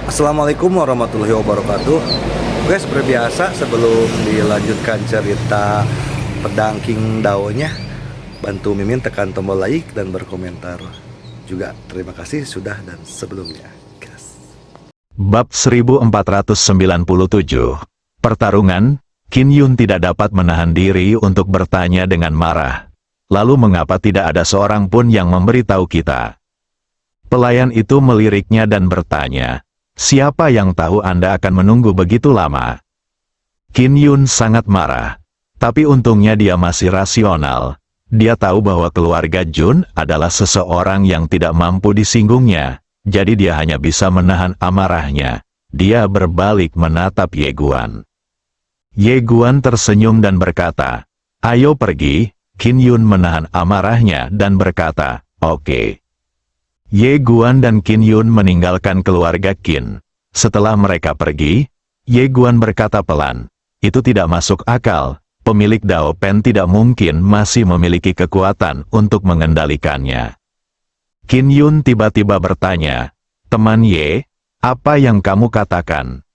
Assalamualaikum warahmatullahi wabarakatuh. Oke, seperti biasa sebelum dilanjutkan cerita pedang King Daonya, bantu Mimin tekan tombol like dan berkomentar. Juga terima kasih sudah dan sebelumnya. Gas. Bab 1497. Pertarungan. Qin Yun tidak dapat menahan diri untuk bertanya dengan marah. Lalu mengapa tidak ada seorang pun yang memberitahu kita? Pelayan itu meliriknya dan bertanya, siapa yang tahu Anda akan menunggu begitu lama? Qin Yun sangat marah. Tapi untungnya dia masih rasional. Dia tahu bahwa keluarga Jun adalah seseorang yang tidak mampu disinggungnya. Jadi dia hanya bisa menahan amarahnya. Dia berbalik menatap Ye Guan. Ye Guan tersenyum dan berkata, ayo pergi. Qin Yun menahan amarahnya dan berkata, oke. Ye Guan dan Qin Yun meninggalkan keluarga Qin. Setelah mereka pergi, Ye Guan berkata pelan, itu tidak masuk akal. Pemilik Dao Pen tidak mungkin masih memiliki kekuatan untuk mengendalikannya. Qin Yun tiba-tiba bertanya, teman Ye, apa yang kamu katakan?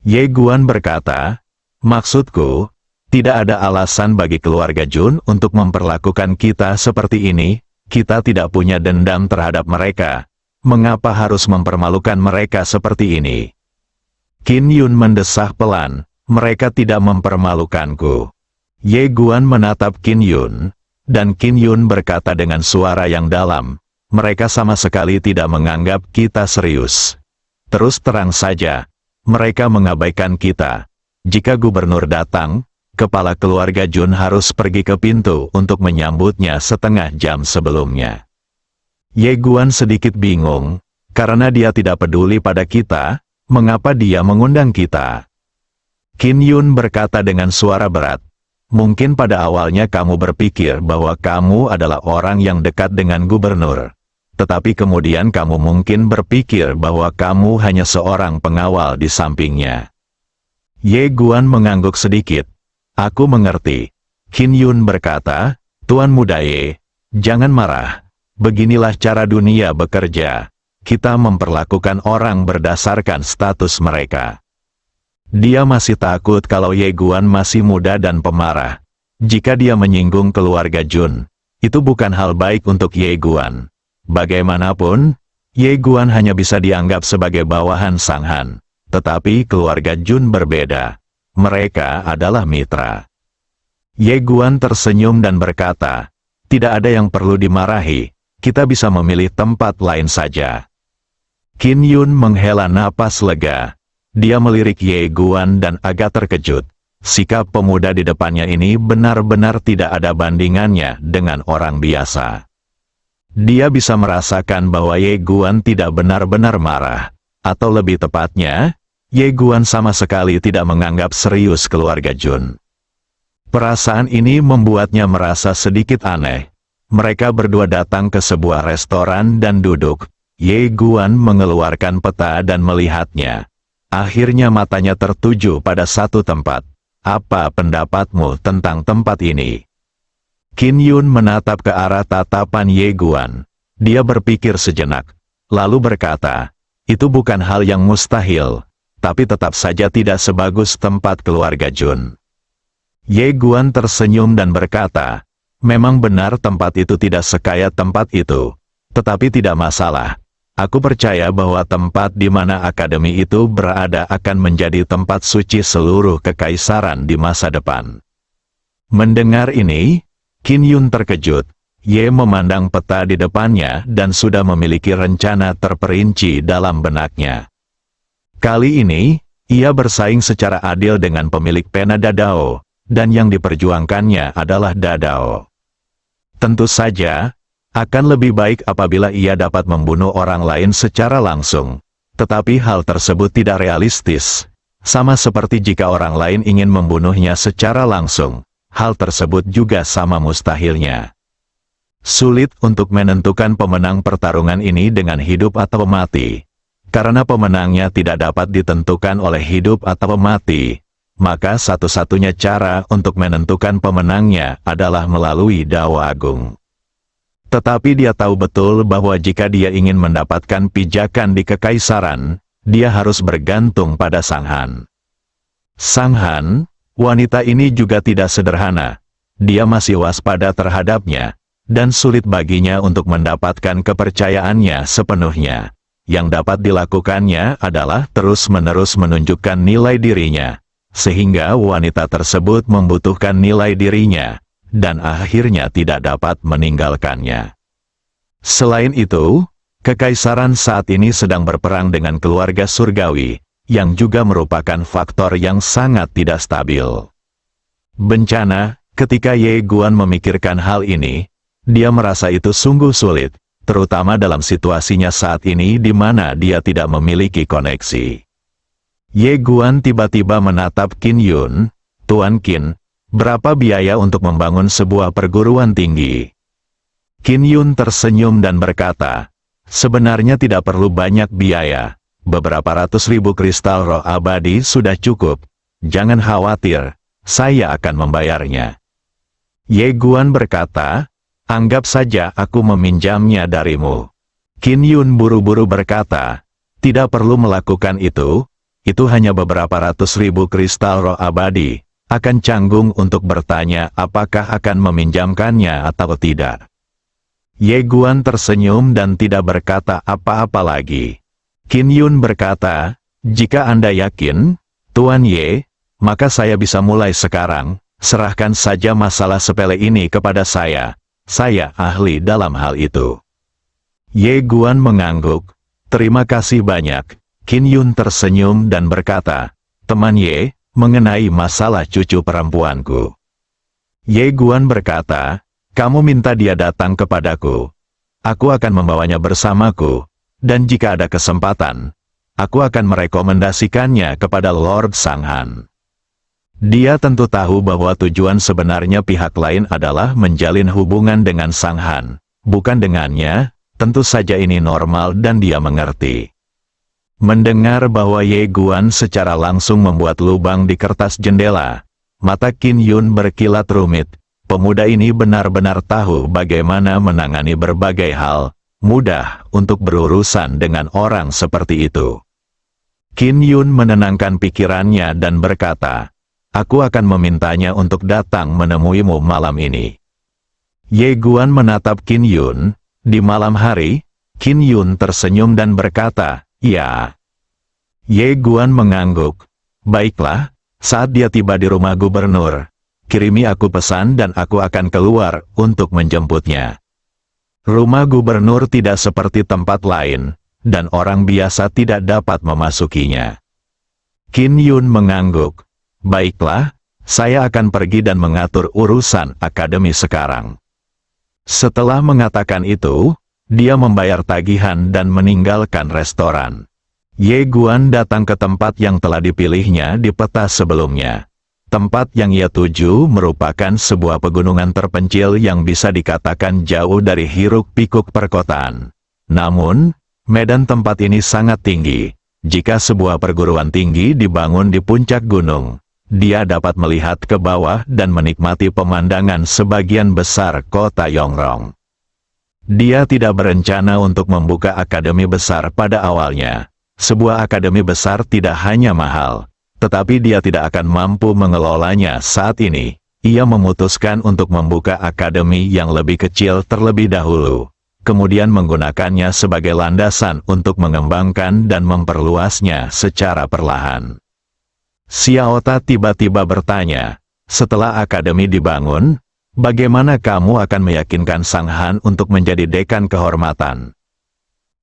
Ye Guan berkata, maksudku, tidak ada alasan bagi keluarga Jun untuk memperlakukan kita seperti ini. Kita tidak punya dendam terhadap mereka. Mengapa harus mempermalukan mereka seperti ini? Qin Yun mendesah pelan, mereka tidak mempermalukanku. Ye Guan menatap Qin Yun, dan Qin Yun berkata dengan suara yang dalam, mereka sama sekali tidak menganggap kita serius. Terus terang saja, mereka mengabaikan kita. Jika gubernur datang, kepala keluarga Jun harus pergi ke pintu untuk menyambutnya setengah jam sebelumnya. Ye Guan sedikit bingung, karena dia tidak peduli pada kita, mengapa dia mengundang kita? Qin Yun berkata dengan suara berat, mungkin pada awalnya kamu berpikir bahwa kamu adalah orang yang dekat dengan gubernur. Tetapi kemudian kamu mungkin berpikir bahwa kamu hanya seorang pengawal di sampingnya. Ye Guan mengangguk sedikit. Aku mengerti. Qin Yun berkata, Tuan Muda Ye, jangan marah. Beginilah cara dunia bekerja. Kita memperlakukan orang berdasarkan status mereka. Dia masih takut kalau Ye Guan masih muda dan pemarah. Jika dia menyinggung keluarga Jun, itu bukan hal baik untuk Ye Guan. Bagaimanapun, Ye Guan hanya bisa dianggap sebagai bawahan Sang Han. Tetapi keluarga Jun berbeda. Mereka adalah mitra. Ye Guan tersenyum dan berkata, tidak ada yang perlu dimarahi, kita bisa memilih tempat lain saja. Qin Yun menghela napas lega. Dia melirik Ye Guan dan agak terkejut. Sikap pemuda di depannya ini benar-benar tidak ada bandingannya dengan orang biasa. Dia bisa merasakan bahwa Ye Guan tidak benar-benar marah. Atau lebih tepatnya, Ye Guan sama sekali tidak menganggap serius keluarga Jun. Perasaan ini membuatnya merasa sedikit aneh. Mereka berdua datang ke sebuah restoran dan duduk. Ye Guan mengeluarkan peta dan melihatnya. Akhirnya matanya tertuju pada satu tempat. Apa pendapatmu tentang tempat ini? Qin Yun menatap ke arah tatapan Ye Guan. Dia berpikir sejenak, lalu berkata, itu bukan hal yang mustahil. Tapi tetap saja tidak sebagus tempat keluarga Jun. Ye Guan tersenyum dan berkata, memang benar tempat itu tidak sekaya tempat itu. Tetapi tidak masalah. Aku percaya bahwa tempat di mana akademi itu berada akan menjadi tempat suci seluruh kekaisaran di masa depan. Mendengar ini, Qin Yun terkejut. Ye memandang peta di depannya dan sudah memiliki rencana terperinci dalam benaknya. Kali ini, ia bersaing secara adil dengan pemilik pena Dadao, dan yang diperjuangkannya adalah Dadao. Tentu saja, akan lebih baik apabila ia dapat membunuh orang lain secara langsung. Tetapi hal tersebut tidak realistis. Sama seperti jika orang lain ingin membunuhnya secara langsung, hal tersebut juga sama mustahilnya. Sulit untuk menentukan pemenang pertarungan ini dengan hidup atau mati. Karena pemenangnya tidak dapat ditentukan oleh hidup atau mati, maka satu-satunya cara untuk menentukan pemenangnya adalah melalui Dao Agung. Tetapi dia tahu betul bahwa jika dia ingin mendapatkan pijakan di kekaisaran, dia harus bergantung pada Sang Han. Sang Han, wanita ini juga tidak sederhana. Dia masih waspada terhadapnya, dan sulit baginya untuk mendapatkan kepercayaannya sepenuhnya. Yang dapat dilakukannya adalah terus-menerus menunjukkan nilai dirinya, sehingga wanita tersebut membutuhkan nilai dirinya, dan akhirnya tidak dapat meninggalkannya. Selain itu, kekaisaran saat ini sedang berperang dengan keluarga surgawi, yang juga merupakan faktor yang sangat tidak stabil. Bencana, ketika Ye Guan memikirkan hal ini, dia merasa itu sungguh sulit, terutama dalam situasinya saat ini di mana dia tidak memiliki koneksi. Ye Guan tiba-tiba menatap Qin Yun. "Tuan Qin, berapa biaya untuk membangun sebuah perguruan tinggi?" Qin Yun tersenyum dan berkata, "Sebenarnya tidak perlu banyak biaya. Beberapa ratus ribu kristal roh abadi sudah cukup. Jangan khawatir, saya akan membayarnya." Ye Guan berkata, "Anggap saja aku meminjamnya darimu." Qin Yun buru-buru berkata, "Tidak perlu melakukan itu hanya beberapa ratus ribu kristal roh abadi, akan canggung untuk bertanya apakah akan meminjamkannya atau tidak." Ye Guan tersenyum dan tidak berkata apa-apa lagi. Qin Yun berkata, "Jika Anda yakin, Tuan Ye, maka saya bisa mulai sekarang. Serahkan saja masalah sepele ini kepada saya. Saya ahli dalam hal itu." Ye Guan mengangguk. "Terima kasih banyak." Qin Yun tersenyum dan berkata, "Teman Ye, mengenai masalah cucu perempuanku." Ye Guan berkata, "Kamu minta dia datang kepadaku. Aku akan membawanya bersamaku, dan jika ada kesempatan, aku akan merekomendasikannya kepada Lord Sang Han." Dia tentu tahu bahwa tujuan sebenarnya pihak lain adalah menjalin hubungan dengan Sang Han, bukan dengannya. Tentu saja ini normal dan dia mengerti. Mendengar bahwa Ye Guan secara langsung membuat lubang di kertas jendela, mata Qin Yun berkilat rumit. Pemuda ini benar-benar tahu bagaimana menangani berbagai hal, mudah untuk berurusan dengan orang seperti itu. Qin Yun menenangkan pikirannya dan berkata, "Aku akan memintanya untuk datang menemuimu malam ini." Ye Guan menatap Qin Yun. Di malam hari, Qin Yun tersenyum dan berkata, "Ya." Ye Guan mengangguk. "Baiklah, saat dia tiba di rumah gubernur, kirimi aku pesan dan aku akan keluar untuk menjemputnya." Rumah gubernur tidak seperti tempat lain, dan orang biasa tidak dapat memasukinya. Qin Yun mengangguk. "Baiklah, saya akan pergi dan mengatur urusan akademi sekarang." Setelah mengatakan itu, dia membayar tagihan dan meninggalkan restoran. Ye Guan datang ke tempat yang telah dipilihnya di peta sebelumnya. Tempat yang ia tuju merupakan sebuah pegunungan terpencil yang bisa dikatakan jauh dari hiruk-pikuk perkotaan. Namun, medan tempat ini sangat tinggi. Jika sebuah perguruan tinggi dibangun di puncak gunung, dia dapat melihat ke bawah dan menikmati pemandangan sebagian besar kota Yongrong. Dia tidak berencana untuk membuka akademi besar pada awalnya. Sebuah akademi besar tidak hanya mahal, tetapi dia tidak akan mampu mengelolanya saat ini. Ia memutuskan untuk membuka akademi yang lebih kecil terlebih dahulu, kemudian menggunakannya sebagai landasan untuk mengembangkan dan memperluasnya secara perlahan. Xiao Ta tiba-tiba bertanya, "Setelah akademi dibangun, bagaimana kamu akan meyakinkan Sang Han untuk menjadi dekan kehormatan?"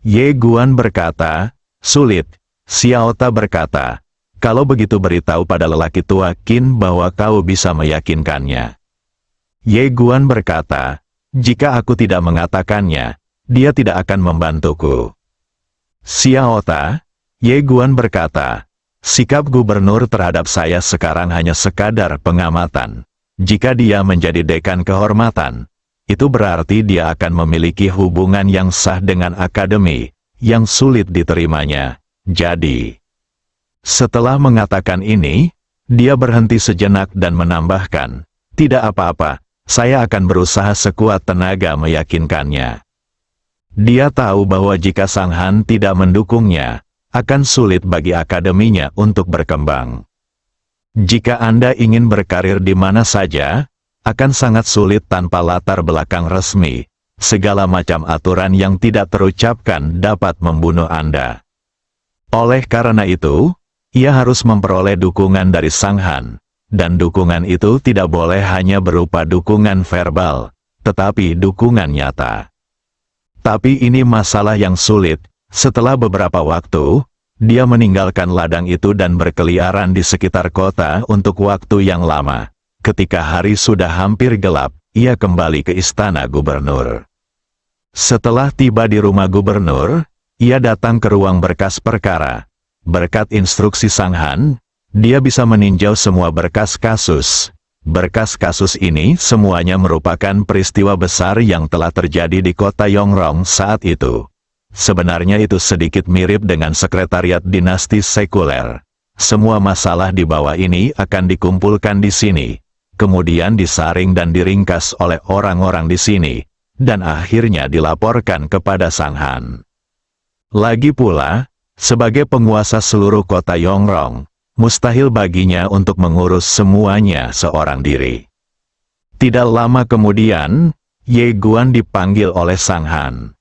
Ye Guan berkata, "Sulit." Xiao Ta berkata, "Kalau begitu beritahu pada lelaki tua Qin bahwa kau bisa meyakinkannya." Ye Guan berkata, "Jika aku tidak mengatakannya, dia tidak akan membantuku." Xiao Ta, Ye Guan berkata, "Sikap gubernur terhadap saya sekarang hanya sekadar pengamatan. Jika dia menjadi dekan kehormatan, itu berarti dia akan memiliki hubungan yang sah dengan akademi, yang sulit diterimanya. Jadi..." Setelah mengatakan ini, dia berhenti sejenak dan menambahkan, "Tidak apa-apa, saya akan berusaha sekuat tenaga meyakinkannya." Dia tahu bahwa jika Sang Han tidak mendukungnya, akan sulit bagi akademinya untuk berkembang. Jika Anda ingin berkarir di mana saja, akan sangat sulit tanpa latar belakang resmi. Segala macam aturan yang tidak terucapkan dapat membunuh Anda. Oleh karena itu, ia harus memperoleh dukungan dari Sang Han, dan dukungan itu tidak boleh hanya berupa dukungan verbal, tetapi dukungan nyata. Tapi ini masalah yang sulit. Setelah beberapa waktu, dia meninggalkan ladang itu dan berkeliaran di sekitar kota untuk waktu yang lama. Ketika hari sudah hampir gelap, ia kembali ke istana gubernur. Setelah tiba di rumah gubernur, ia datang ke ruang berkas perkara. Berkat instruksi Sang Han, dia bisa meninjau semua berkas kasus. Berkas kasus ini semuanya merupakan peristiwa besar yang telah terjadi di kota Yongrong saat itu. Sebenarnya itu sedikit mirip dengan sekretariat dinasti sekuler. Semua masalah di bawah ini akan dikumpulkan di sini, kemudian disaring dan diringkas oleh orang-orang di sini, dan akhirnya dilaporkan kepada Sang Han. Lagi pula, sebagai penguasa seluruh kota Yongrong, mustahil baginya untuk mengurus semuanya seorang diri. Tidak lama kemudian, Ye Guan dipanggil oleh Sang Han.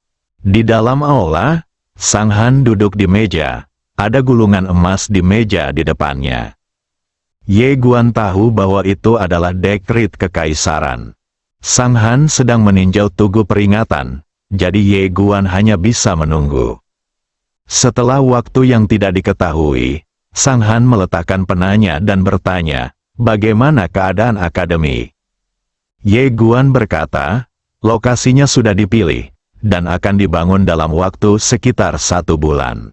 Di dalam aula, Sang Han duduk di meja, ada gulungan emas di meja di depannya. Ye Guan tahu bahwa itu adalah dekret kekaisaran. Sang Han sedang meninjau tugu peringatan, jadi Ye Guan hanya bisa menunggu. Setelah waktu yang tidak diketahui, Sang Han meletakkan penanya dan bertanya, bagaimana keadaan akademi? Ye Guan berkata, lokasinya sudah dipilih, dan akan dibangun dalam waktu sekitar 1 bulan.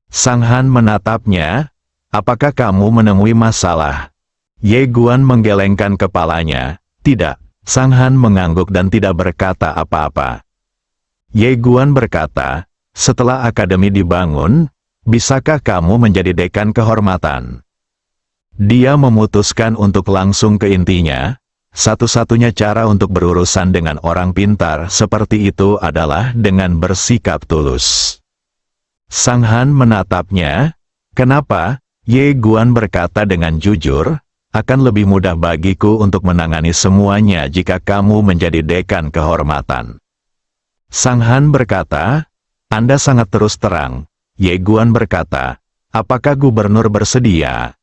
Sang Han menatapnya, apakah kamu menemui masalah? Ye Guan menggelengkan kepalanya, tidak. Sang Han mengangguk dan tidak berkata apa-apa. Ye Guan berkata, setelah akademi dibangun, bisakah kamu menjadi dekan kehormatan? Dia memutuskan untuk langsung ke intinya. Satu-satunya cara untuk berurusan dengan orang pintar seperti itu adalah dengan bersikap tulus. Sang Han menatapnya, kenapa? Ye Guan berkata dengan jujur, akan lebih mudah bagiku untuk menangani semuanya jika kamu menjadi dekan kehormatan. Sang Han berkata, Anda sangat terus terang. Ye Guan berkata, apakah gubernur bersedia?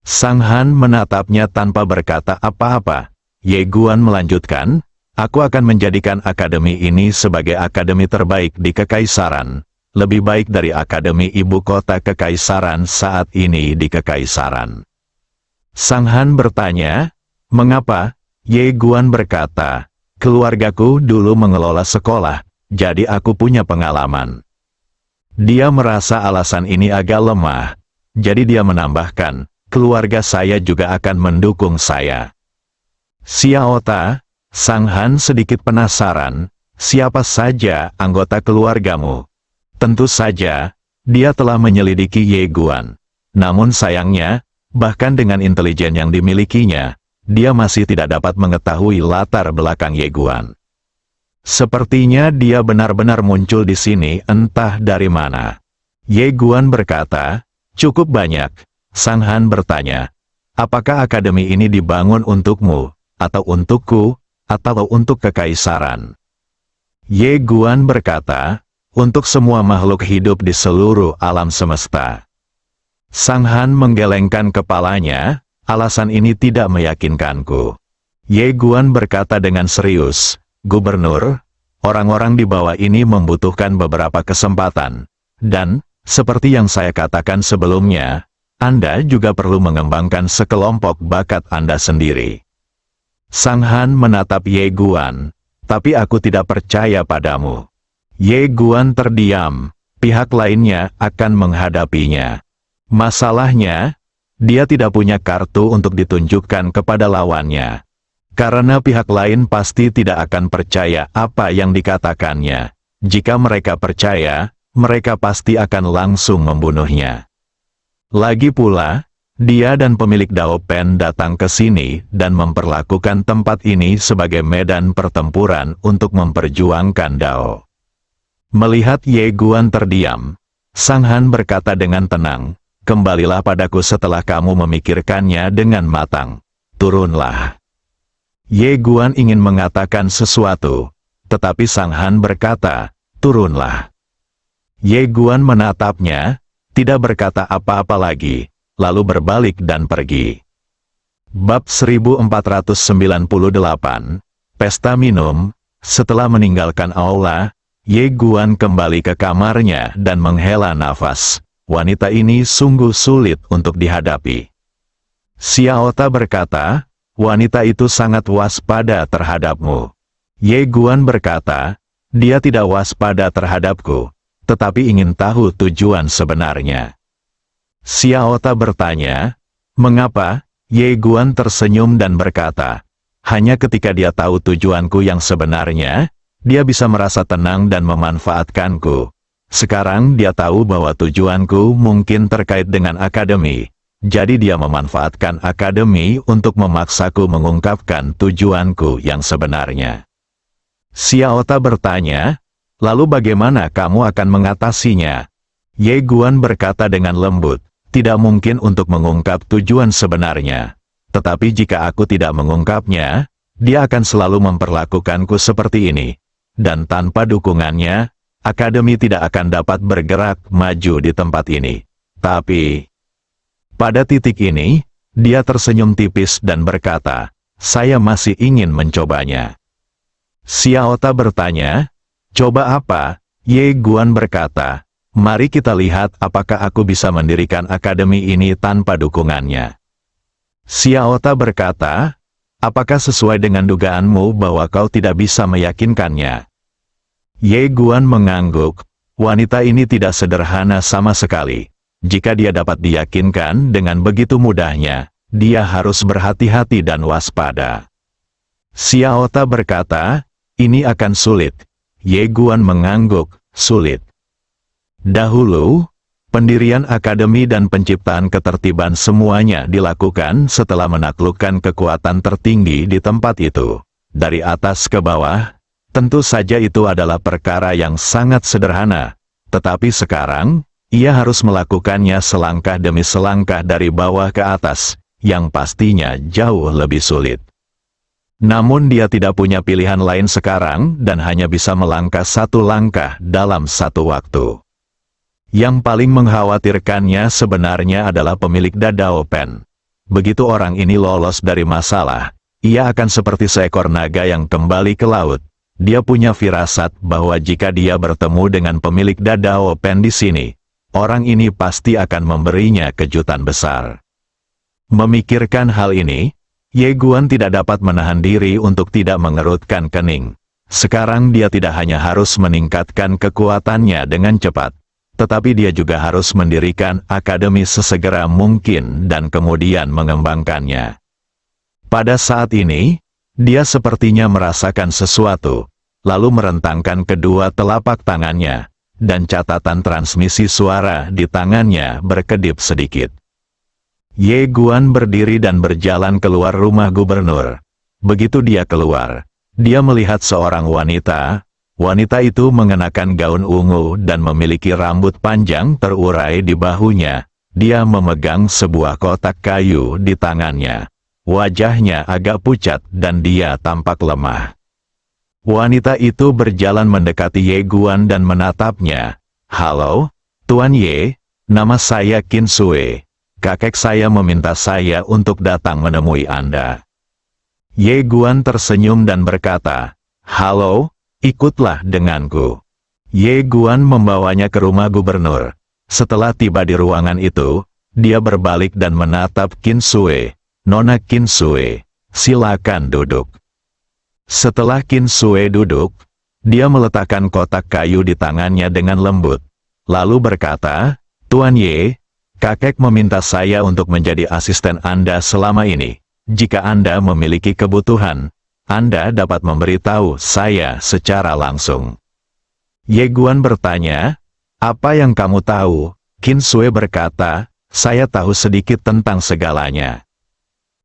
Sang Han menatapnya tanpa berkata apa-apa. Ye Guan melanjutkan, aku akan menjadikan akademi ini sebagai akademi terbaik di kekaisaran, lebih baik dari akademi ibu kota kekaisaran saat ini di kekaisaran. Sang Han bertanya, mengapa? Ye Guan berkata, keluargaku dulu mengelola sekolah, jadi aku punya pengalaman. Dia merasa alasan ini agak lemah, jadi dia menambahkan, keluarga saya juga akan mendukung saya. Xiao Ta, Sang Han sedikit penasaran, siapa saja anggota keluargamu? Tentu saja, dia telah menyelidiki Ye Guan. Namun sayangnya, bahkan dengan intelijen yang dimilikinya, dia masih tidak dapat mengetahui latar belakang Ye Guan. Sepertinya dia benar-benar muncul di sini entah dari mana. Ye Guan berkata, cukup banyak. Sang Han bertanya, apakah akademi ini dibangun untukmu, atau untukku, atau untuk kekaisaran? Ye Guan berkata, untuk semua makhluk hidup di seluruh alam semesta. Sang Han menggelengkan kepalanya, alasan ini tidak meyakinkanku. Ye Guan berkata dengan serius, Gubernur, orang-orang di bawah ini membutuhkan beberapa kesempatan, dan, seperti yang saya katakan sebelumnya, Anda juga perlu mengembangkan sekelompok bakat Anda sendiri. Sang Han menatap Ye Guan, tapi aku tidak percaya padamu. Ye Guan terdiam, pihak lainnya akan menghadapinya. Masalahnya, dia tidak punya kartu untuk ditunjukkan kepada lawannya. Karena pihak lain pasti tidak akan percaya apa yang dikatakannya. Jika mereka percaya, mereka pasti akan langsung membunuhnya. Lagi pula, dia dan pemilik Dao Pen datang ke sini dan memperlakukan tempat ini sebagai medan pertempuran untuk memperjuangkan Dao. Melihat Ye Guan terdiam, Sang Han berkata dengan tenang, kembalilah padaku setelah kamu memikirkannya dengan matang. Turunlah. Ye Guan ingin mengatakan sesuatu, tetapi Sang Han berkata, turunlah. Ye Guan menatapnya, tidak berkata apa-apa lagi, lalu berbalik dan pergi. Bab 1498, Pesta Minum. Setelah meninggalkan aula, Ye Guan kembali ke kamarnya dan menghela nafas. Wanita ini sungguh sulit untuk dihadapi. Xiaota berkata, wanita itu sangat waspada terhadapmu. Ye Guan berkata, dia tidak waspada terhadapku, tetapi ingin tahu tujuan sebenarnya. Xiaota bertanya, mengapa? Ye Guan tersenyum dan berkata, hanya ketika dia tahu tujuanku yang sebenarnya, dia bisa merasa tenang dan memanfaatkanku. Sekarang dia tahu bahwa tujuanku mungkin terkait dengan akademi, jadi dia memanfaatkan akademi untuk memaksaku mengungkapkan tujuanku yang sebenarnya. Xiaota bertanya, lalu bagaimana kamu akan mengatasinya? Ye Guan berkata dengan lembut, tidak mungkin untuk mengungkap tujuan sebenarnya. Tetapi jika aku tidak mengungkapnya, dia akan selalu memperlakukanku seperti ini. Dan tanpa dukungannya, akademi tidak akan dapat bergerak maju di tempat ini. Tapi, pada titik ini, dia tersenyum tipis dan berkata, saya masih ingin mencobanya. Xiaota bertanya, coba apa? Ye Guan berkata, mari kita lihat apakah aku bisa mendirikan akademi ini tanpa dukungannya. Xiaota berkata, apakah sesuai dengan dugaanmu bahwa kau tidak bisa meyakinkannya? Ye Guan mengangguk, wanita ini tidak sederhana sama sekali. Jika dia dapat diyakinkan dengan begitu mudahnya, dia harus berhati-hati dan waspada. Xiaota berkata, ini akan sulit. Ye Guan mengangguk, sulit. Dahulu, pendirian akademi dan penciptaan ketertiban semuanya dilakukan setelah menaklukkan kekuatan tertinggi di tempat itu. Dari atas ke bawah, tentu saja itu adalah perkara yang sangat sederhana. Tetapi sekarang, ia harus melakukannya selangkah demi selangkah dari bawah ke atas, yang pastinya jauh lebih sulit. Namun dia tidak punya pilihan lain sekarang dan hanya bisa melangkah satu langkah dalam satu waktu. Yang paling mengkhawatirkannya sebenarnya adalah pemilik Dadao Pen. Begitu orang ini lolos dari masalah, ia akan seperti seekor naga yang kembali ke laut. Dia punya firasat bahwa jika dia bertemu dengan pemilik Dadao Pen di sini, orang ini pasti akan memberinya kejutan besar. Memikirkan hal ini, Ye Guan tidak dapat menahan diri untuk tidak mengerutkan kening. Sekarang dia tidak hanya harus meningkatkan kekuatannya dengan cepat, tetapi dia juga harus mendirikan akademi sesegera mungkin dan kemudian mengembangkannya. Pada saat ini, dia sepertinya merasakan sesuatu, lalu merentangkan kedua telapak tangannya, dan catatan transmisi suara di tangannya berkedip sedikit. Ye Guan berdiri dan berjalan keluar rumah gubernur. Begitu dia keluar, dia melihat seorang wanita. Wanita itu mengenakan gaun ungu dan memiliki rambut panjang terurai di bahunya. Dia memegang sebuah kotak kayu di tangannya. Wajahnya agak pucat dan dia tampak lemah. Wanita itu berjalan mendekati Ye Guan dan menatapnya. Halo, Tuan Ye, nama saya Qin Sui. Kakek saya meminta saya untuk datang menemui Anda. Ye Guan tersenyum dan berkata, halo, ikutlah denganku. Ye Guan membawanya ke rumah gubernur. Setelah tiba di ruangan itu, dia berbalik dan menatap Qin Sui. Nona Qin Sui, silakan duduk. Setelah Qin Sui duduk, dia meletakkan kotak kayu di tangannya dengan lembut. Lalu berkata, Tuan Ye, kakek meminta saya untuk menjadi asisten Anda selama ini. Jika Anda memiliki kebutuhan, Anda dapat memberitahu saya secara langsung. Ye Guan bertanya, apa yang kamu tahu? Qin Sui berkata, saya tahu sedikit tentang segalanya.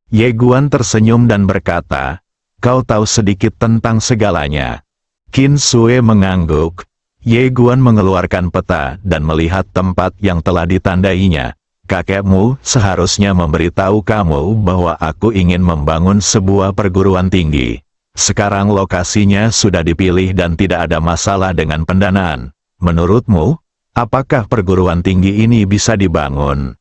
Ye Guan tersenyum dan berkata, kau tahu sedikit tentang segalanya. Qin Sui mengangguk, Ye Guan mengeluarkan peta dan melihat tempat yang telah ditandainya. Kakekmu seharusnya memberitahu kamu bahwa aku ingin membangun sebuah perguruan tinggi. Sekarang lokasinya sudah dipilih dan tidak ada masalah dengan pendanaan. Menurutmu, apakah perguruan tinggi ini bisa dibangun?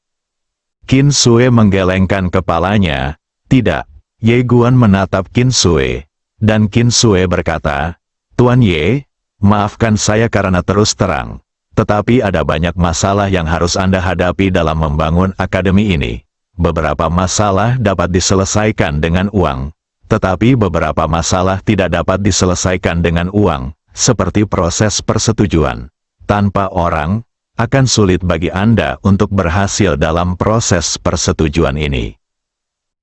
Qin Sue menggelengkan kepalanya. Tidak. Ye Guan menatap Qin Sue. Dan Qin Sue berkata, Tuan Ye, maafkan saya karena terus terang. Tetapi ada banyak masalah yang harus Anda hadapi dalam membangun akademi ini. Beberapa masalah dapat diselesaikan dengan uang. Tetapi beberapa masalah tidak dapat diselesaikan dengan uang, seperti proses persetujuan. Tanpa orang, akan sulit bagi Anda untuk berhasil dalam proses persetujuan ini.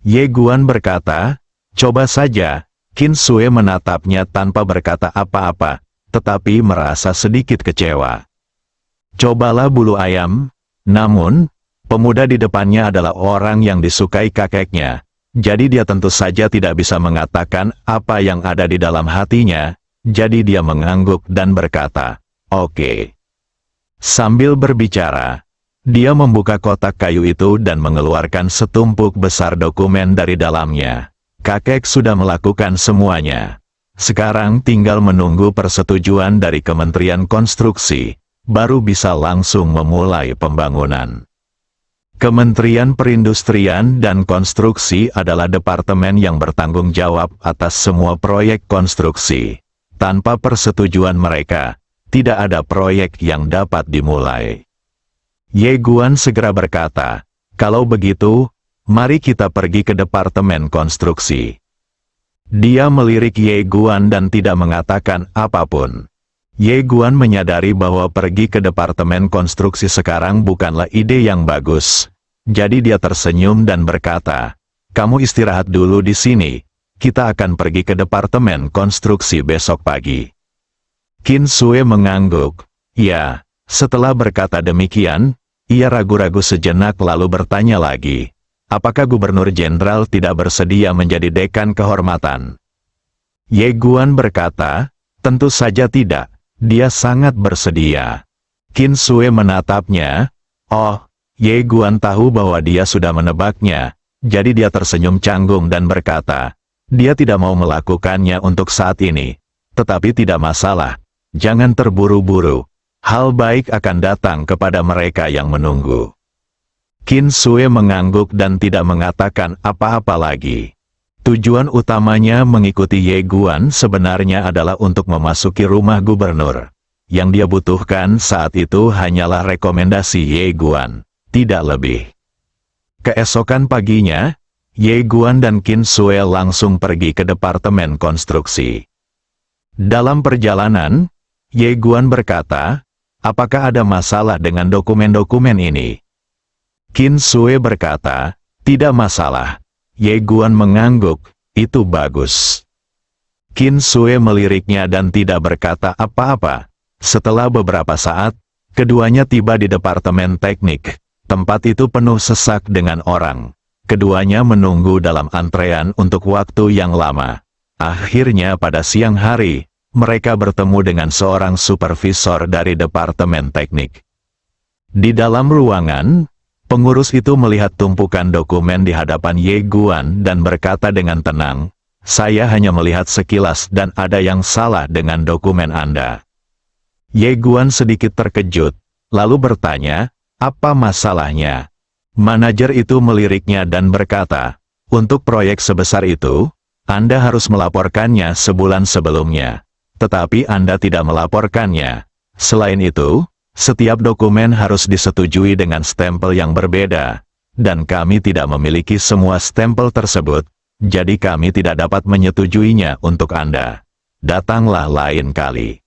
Ye Guan berkata, coba saja. Qin Sue menatapnya tanpa berkata apa-apa, tetapi merasa sedikit kecewa. Cobalah bulu ayam. Namun, pemuda di depannya adalah orang yang disukai kakeknya. Jadi dia tentu saja tidak bisa mengatakan apa yang ada di dalam hatinya. Jadi dia mengangguk dan berkata, oke. Sambil berbicara, dia membuka kotak kayu itu dan mengeluarkan setumpuk besar dokumen dari dalamnya. Kakek sudah melakukan semuanya. Sekarang tinggal menunggu persetujuan dari Kementerian Konstruksi, baru bisa langsung memulai pembangunan. Kementerian Perindustrian dan Konstruksi adalah departemen yang bertanggung jawab atas semua proyek konstruksi. Tanpa persetujuan mereka, tidak ada proyek yang dapat dimulai. Ye Guan segera berkata, kalau begitu, mari kita pergi ke Departemen Konstruksi. Dia melirik Ye Guan dan tidak mengatakan apapun. Ye Guan menyadari bahwa pergi ke Departemen Konstruksi sekarang bukanlah ide yang bagus. Jadi dia tersenyum dan berkata, kamu istirahat dulu di sini, kita akan pergi ke Departemen Konstruksi besok pagi. Qin Sue mengangguk. Ya, setelah berkata demikian, ia ragu-ragu sejenak lalu bertanya lagi. Apakah Gubernur Jenderal tidak bersedia menjadi dekan kehormatan? Ye Guan berkata, tentu saja tidak, dia sangat bersedia. Qin Sue menatapnya. Oh, Ye Guan tahu bahwa dia sudah menebaknya, jadi dia tersenyum canggung dan berkata, dia tidak mau melakukannya untuk saat ini. Tetapi tidak masalah, jangan terburu-buru, hal baik akan datang kepada mereka yang menunggu. Qin Sue mengangguk dan tidak mengatakan apa-apa lagi. Tujuan utamanya mengikuti Ye Guan sebenarnya adalah untuk memasuki rumah gubernur. Yang dia butuhkan saat itu hanyalah rekomendasi Ye Guan, tidak lebih. Keesokan paginya, Ye Guan dan Qin Sue langsung pergi ke Departemen Konstruksi. Dalam perjalanan, Ye Guan berkata, apakah ada masalah dengan dokumen-dokumen ini? Qin Sue berkata, tidak masalah. Ye Guan mengangguk, itu bagus. Qin Sue meliriknya dan tidak berkata apa-apa. Setelah beberapa saat, keduanya tiba di Departemen Teknik. Tempat itu penuh sesak dengan orang. Keduanya menunggu dalam antrean untuk waktu yang lama. Akhirnya pada siang hari, mereka bertemu dengan seorang supervisor dari Departemen Teknik. Di dalam ruangan, pengurus itu melihat tumpukan dokumen di hadapan Ye Guan dan berkata dengan tenang, saya hanya melihat sekilas dan ada yang salah dengan dokumen Anda. Ye Guan sedikit terkejut, lalu bertanya, apa masalahnya? Manajer itu meliriknya dan berkata, untuk proyek sebesar itu, Anda harus melaporkannya sebulan sebelumnya. Tetapi Anda tidak melaporkannya. Selain itu, setiap dokumen harus disetujui dengan stempel yang berbeda, dan kami tidak memiliki semua stempel tersebut, jadi kami tidak dapat menyetujuinya untuk Anda. Datanglah lain kali.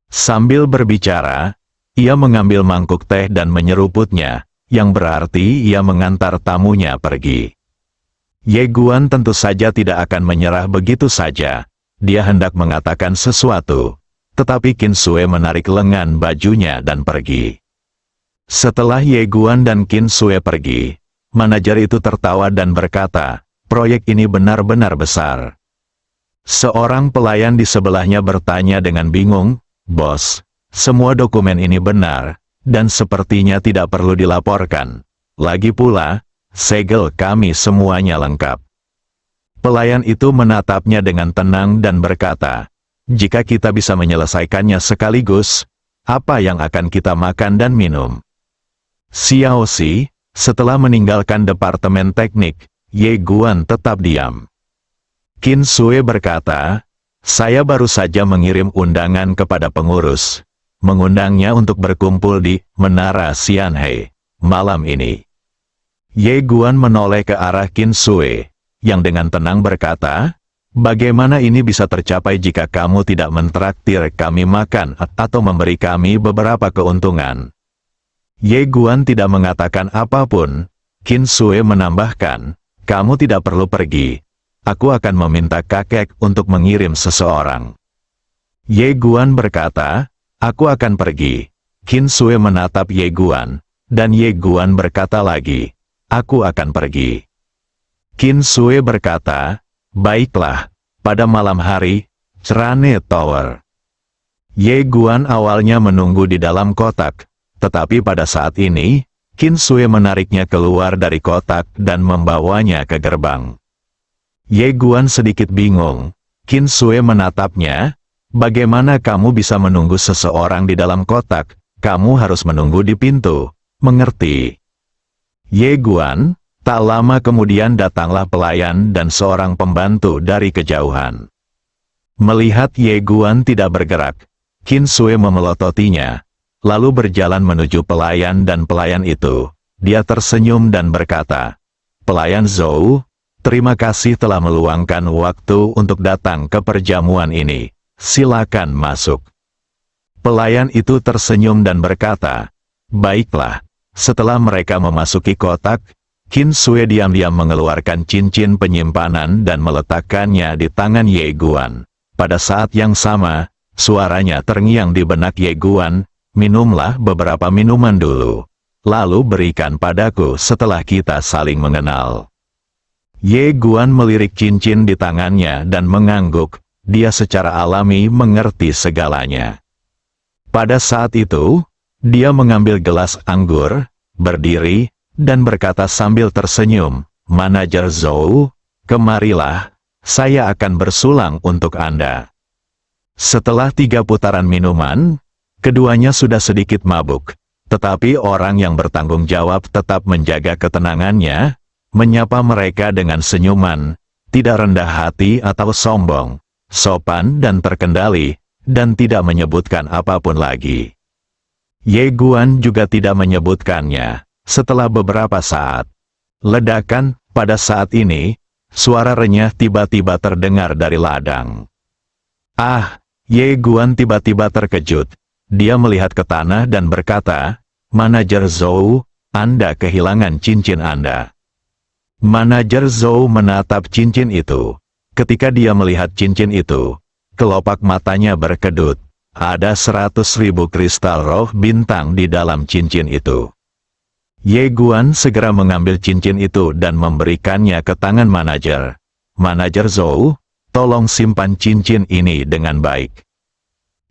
Sambil berbicara, ia mengambil mangkuk teh dan menyeruputnya, yang berarti ia mengantar tamunya pergi. Ye Guan tentu saja tidak akan menyerah begitu saja, dia hendak mengatakan sesuatu. Tetapi Qin Sue menarik lengan bajunya dan pergi. Setelah Ye Guan dan Qin Sue pergi, manajer itu tertawa dan berkata, proyek ini benar-benar besar. Seorang pelayan di sebelahnya bertanya dengan bingung, bos, Semua dokumen ini benar, dan sepertinya tidak perlu dilaporkan. Lagi pula, segel kami semuanya lengkap. Pelayan itu menatapnya dengan tenang dan berkata, jika kita bisa menyelesaikannya sekaligus, apa yang akan kita makan dan minum? Xiao Xi, setelah meninggalkan departemen teknik, Ye Guan tetap diam. Qin Sui berkata, saya baru saja mengirim undangan kepada pengurus, mengundangnya untuk berkumpul di Menara Xianhe malam ini. Ye Guan menoleh ke arah Qin Sui, yang dengan tenang berkata, bagaimana ini bisa tercapai jika kamu tidak mentraktir kami makan atau memberi kami beberapa keuntungan? Ye Guan tidak mengatakan apapun. Qin Sui menambahkan, kamu tidak perlu pergi. Aku akan meminta kakek untuk mengirim seseorang. Ye Guan berkata, aku akan pergi. Qin Sui menatap Ye Guan, dan Ye Guan berkata lagi, aku akan pergi. Qin Sui berkata, baiklah, pada malam hari, Cerane Tower. Ye Guan awalnya menunggu di dalam kotak, tetapi pada saat ini, Qin Sui menariknya keluar dari kotak dan membawanya ke gerbang. Ye Guan sedikit bingung. Qin Sui menatapnya, bagaimana kamu bisa menunggu seseorang di dalam kotak? Kamu harus menunggu di pintu, mengerti? Ye Guan. Tak lama kemudian datanglah pelayan dan seorang pembantu dari kejauhan. Melihat Ye Guan tidak bergerak, Qin Sui memelototinya, lalu berjalan menuju pelayan dan pelayan itu. Dia tersenyum dan berkata, pelayan Zhou, terima kasih telah meluangkan waktu untuk datang ke perjamuan ini. Silakan masuk. Pelayan itu tersenyum dan berkata, baiklah. Setelah mereka memasuki kotak, Qin Sui diam-diam mengeluarkan cincin penyimpanan dan meletakkannya di tangan Ye Guan. Pada saat yang sama, suaranya terngiang di benak Ye Guan, minumlah beberapa minuman dulu. Lalu berikan padaku setelah kita saling mengenal. Ye Guan melirik cincin di tangannya dan mengangguk, dia secara alami mengerti segalanya. Pada saat itu, dia mengambil gelas anggur, berdiri, dan berkata sambil tersenyum, Manajer Zhou, kemarilah, saya akan bersulang untuk Anda. Setelah 3 putaran minuman, keduanya sudah sedikit mabuk, tetapi orang yang bertanggung jawab tetap menjaga ketenangannya, menyapa mereka dengan senyuman, tidak rendah hati atau sombong, sopan dan terkendali, dan tidak menyebutkan apapun lagi. Ye Guan juga tidak menyebutkannya. Setelah beberapa saat, ledakan, pada saat ini, suara renyah tiba-tiba terdengar dari ladang. Ah, Ye Guan tiba-tiba terkejut. Dia melihat ke tanah dan berkata, Manajer Zhou, Anda kehilangan cincin Anda. Manajer Zhou menatap cincin itu. Ketika dia melihat cincin itu, kelopak matanya berkedut. Ada 100.000 kristal roh bintang di dalam cincin itu. Ye Guan segera mengambil cincin itu dan memberikannya ke tangan manajer. Manajer Zhou, tolong simpan cincin ini dengan baik.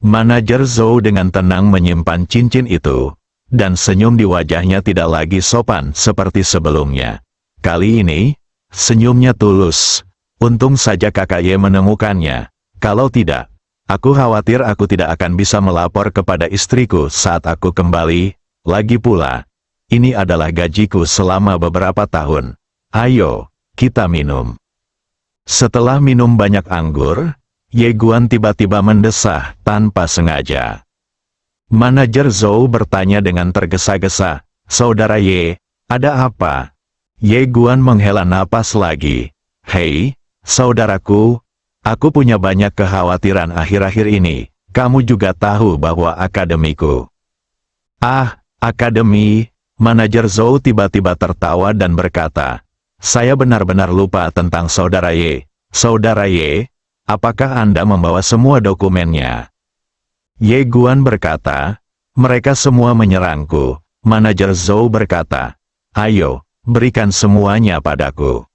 Manajer Zhou dengan tenang menyimpan cincin itu, dan senyum di wajahnya tidak lagi sopan seperti sebelumnya. Kali ini, senyumnya tulus. Untung saja kakak Ye menemukannya. Kalau tidak, aku khawatir aku tidak akan bisa melapor kepada istriku saat aku kembali. Lagi pula, ini adalah gajiku selama beberapa tahun. Ayo, kita minum. Setelah minum banyak anggur, Ye Guan tiba-tiba mendesah tanpa sengaja. Manajer Zhou bertanya dengan tergesa-gesa, Saudara Ye, ada apa? Ye Guan menghela napas lagi. Hei, saudaraku, aku punya banyak kekhawatiran akhir-akhir ini. Kamu juga tahu bahwa akademiku. Ah, akademi. Manajer Zhou tiba-tiba tertawa dan berkata, saya benar-benar lupa tentang Saudara Ye. Saudara Ye, apakah Anda membawa semua dokumennya? Ye Guan berkata, mereka semua menyerangku. Manajer Zhou berkata, ayo, berikan semuanya padaku.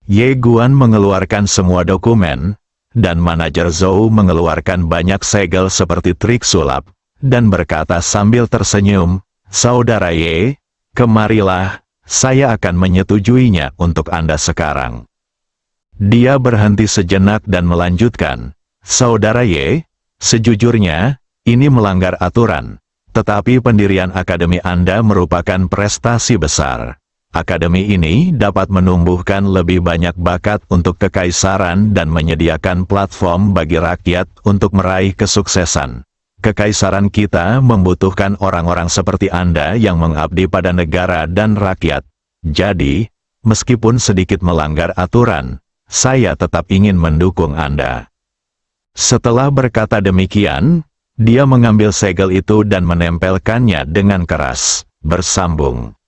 Ye Guan mengeluarkan semua dokumen, dan manajer Zhou mengeluarkan banyak segel seperti trik sulap, dan berkata sambil tersenyum, "Saudara Y, kemarilah, saya akan menyetujuinya untuk Anda sekarang." Dia berhenti sejenak dan melanjutkan, "Saudara Y, sejujurnya, ini melanggar aturan. Tetapi pendirian akademi Anda merupakan prestasi besar. Akademi ini dapat menumbuhkan lebih banyak bakat untuk kekaisaran dan menyediakan platform bagi rakyat untuk meraih kesuksesan. Kekaisaran kita membutuhkan orang-orang seperti Anda yang mengabdi pada negara dan rakyat. Jadi, meskipun sedikit melanggar aturan, saya tetap ingin mendukung Anda." Setelah berkata demikian, dia mengambil segel itu dan menempelkannya dengan keras, bersambung.